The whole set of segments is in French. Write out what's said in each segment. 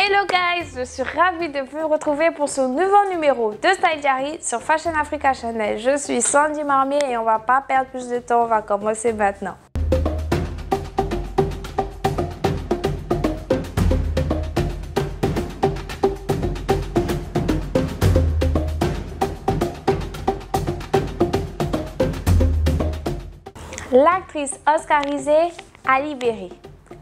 Hello guys, je suis ravie de vous retrouver pour ce nouveau numéro de Style Diary sur Fashion Africa Channel. Je suis Sandy Marmier et on va pas perdre plus de temps, on va commencer maintenant. L'actrice oscarisée Halle Berry,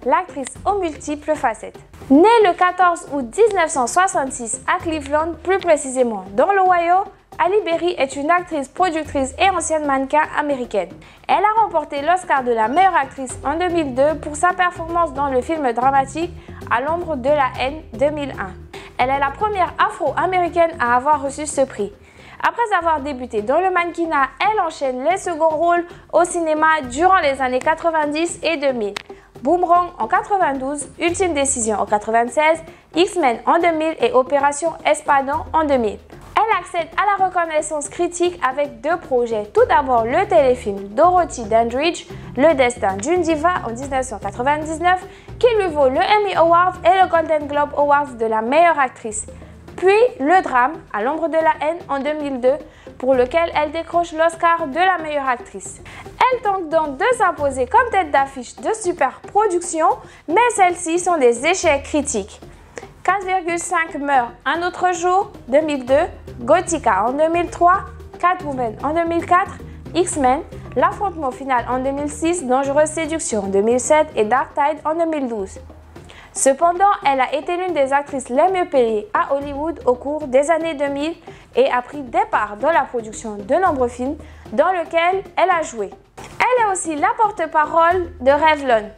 l'actrice aux multiples facettes. Née le 14 août 1966 à Cleveland, plus précisément dans l'Ohio, Halle Berry est une actrice, productrice et ancienne mannequin américaine. Elle a remporté l'Oscar de la meilleure actrice en 2002 pour sa performance dans le film dramatique À l'ombre de la haine 2001. Elle est la première afro-américaine à avoir reçu ce prix. Après avoir débuté dans le mannequinat, elle enchaîne les seconds rôles au cinéma durant les années 90 et 2000. Boomerang en 92, Ultime Décision en 96, X-Men en 2000 et Opération Espadon en 2000. Elle accède à la reconnaissance critique avec deux projets. Tout d'abord le téléfilm Dorothy Dandridge, Le destin d'une diva en 1999, qui lui vaut le Emmy Award et le Golden Globe Award de la meilleure actrice. Puis le drame À l'ombre de la haine en 2002, pour lequel elle décroche l'Oscar de la meilleure actrice. Elle tente donc de s'imposer comme tête d'affiche de super productions, mais celles-ci sont des échecs critiques. 4,5 meurt un autre jour 2002, Gothica en 2003, Catwoman en 2004, X-Men, L'affrontement final en 2006, Dangereuse séduction en 2007 et Dark Tide en 2012. Cependant, elle a été l'une des actrices les mieux payées à Hollywood au cours des années 2000 et a pris des parts dans la production de nombreux films dans lesquels elle a joué. Elle est aussi la porte-parole de Revlon.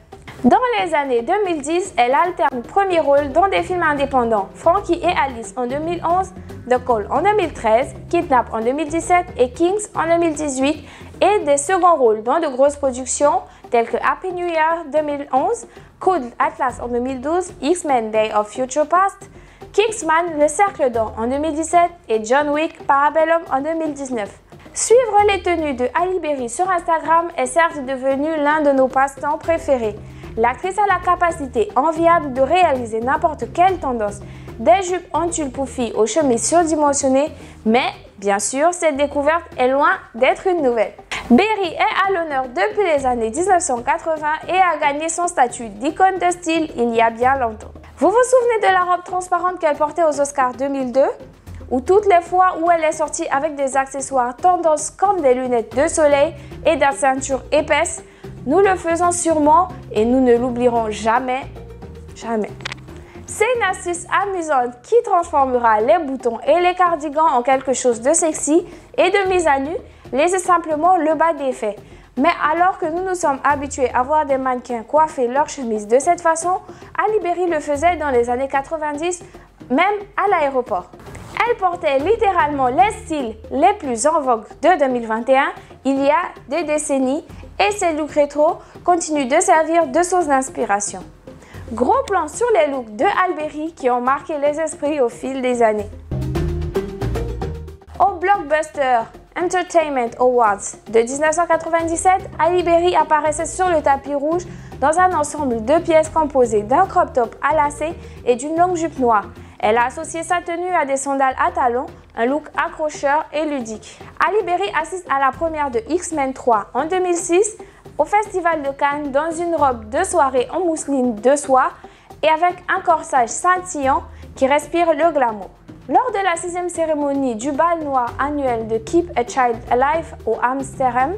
Dans les années 2010, elle alterne premier rôle dans des films indépendants, Frankie et Alice en 2011, The Call en 2013, Kidnap en 2017 et Kings en 2018 et des seconds rôles dans de grosses productions telles que Happy New Year 2011, Code Atlas en 2012, X-Men Day of Future Past, Kingsman Le Cercle d'Or en 2017 et John Wick Parabellum en 2019. Suivre les tenues de Halle Berry sur Instagram est certes devenu l'un de nos passe-temps préférés. L'actrice a la capacité enviable de réaliser n'importe quelle tendance, des jupes en tulle pour filles aux chemises surdimensionnées, mais bien sûr, cette découverte est loin d'être une nouvelle. Berry est à l'honneur depuis les années 1980 et a gagné son statut d'icône de style il y a bien longtemps. Vous vous souvenez de la robe transparente qu'elle portait aux Oscars 2002? Ou toutes les fois où elle est sortie avec des accessoires tendance comme des lunettes de soleil et des ceintures épaisses? Nous le faisons sûrement et nous ne l'oublierons jamais, jamais. C'est une astuce amusante qui transformera les boutons et les cardigans en quelque chose de sexy et de mise à nu, laissez simplement le bas défait. Mais alors que nous nous sommes habitués à voir des mannequins coiffer leurs chemises de cette façon, Halle Berry le faisait dans les années 90, même à l'aéroport. Elle portait littéralement les styles les plus en vogue de 2021, il y a des décennies, et ces looks rétro continuent de servir de source d'inspiration. Gros plan sur les looks de Halle Berry qui ont marqué les esprits au fil des années. Au Blockbuster Entertainment Awards de 1997, Halle Berry apparaissait sur le tapis rouge dans un ensemble de pièces composées d'un crop top à lacets et d'une longue jupe noire. Elle a associé sa tenue à des sandales à talons, un look accrocheur et ludique. Halle Berry assiste à la première de X-Men 3 en 2006 au Festival de Cannes dans une robe de soirée en mousseline de soie et avec un corsage scintillant qui respire le glamour. Lors de la 6e cérémonie du bal noir annuel de Keep a Child Alive au Amsterdam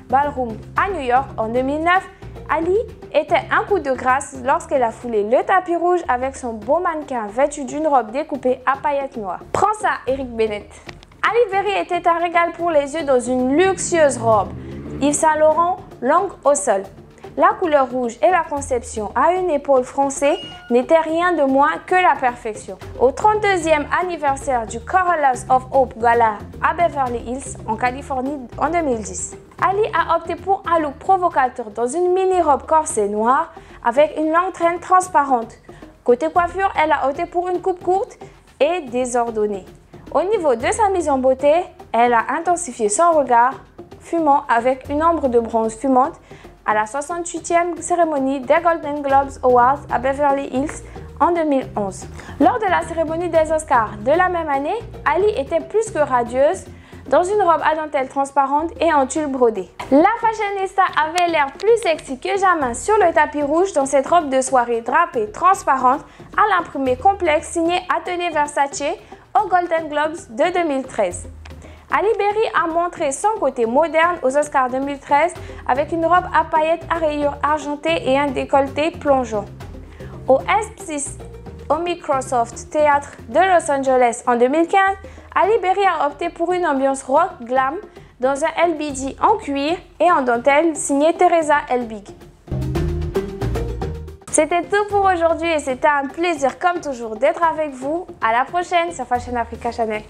Ballroom à New York en 2009, Halle était un coup de grâce lorsqu'elle a foulé le tapis rouge avec son beau mannequin vêtu d'une robe découpée à paillettes noires. Prends ça, Eric Bennett. Halle Berry était un régal pour les yeux dans une luxueuse robe Yves Saint Laurent longue au sol. La couleur rouge et la conception à une épaule froncée n'étaient rien de moins que la perfection. Au 32e anniversaire du Corollas of Hope Gala à Beverly Hills, en Californie, en 2010. Halle a opté pour un look provocateur dans une mini-robe corsée noire avec une longue traîne transparente. Côté coiffure, elle a opté pour une coupe courte et désordonnée. Au niveau de sa mise en beauté, elle a intensifié son regard fumant avec une ombre de bronze fumante à la 68e cérémonie des Golden Globes Awards à Beverly Hills en 2011. Lors de la cérémonie des Oscars de la même année, Ali était plus que radieuse, dans une robe à dentelle transparente et en tulle brodé. La fashionista avait l'air plus sexy que jamais sur le tapis rouge dans cette robe de soirée drapée transparente à l'imprimé complexe signé Atelier Versace aux Golden Globes de 2013. Halle Berry a montré son côté moderne aux Oscars 2013 avec une robe à paillettes à rayures argentées et un décolleté plongeant. Au S6 au Microsoft Theatre de Los Angeles en 2015, Halle Berry a opté pour une ambiance rock glam dans un LBD en cuir et en dentelle signé Teresa Elbig. C'était tout pour aujourd'hui et c'était un plaisir comme toujours d'être avec vous. À la prochaine sur Fashion Africa Channel.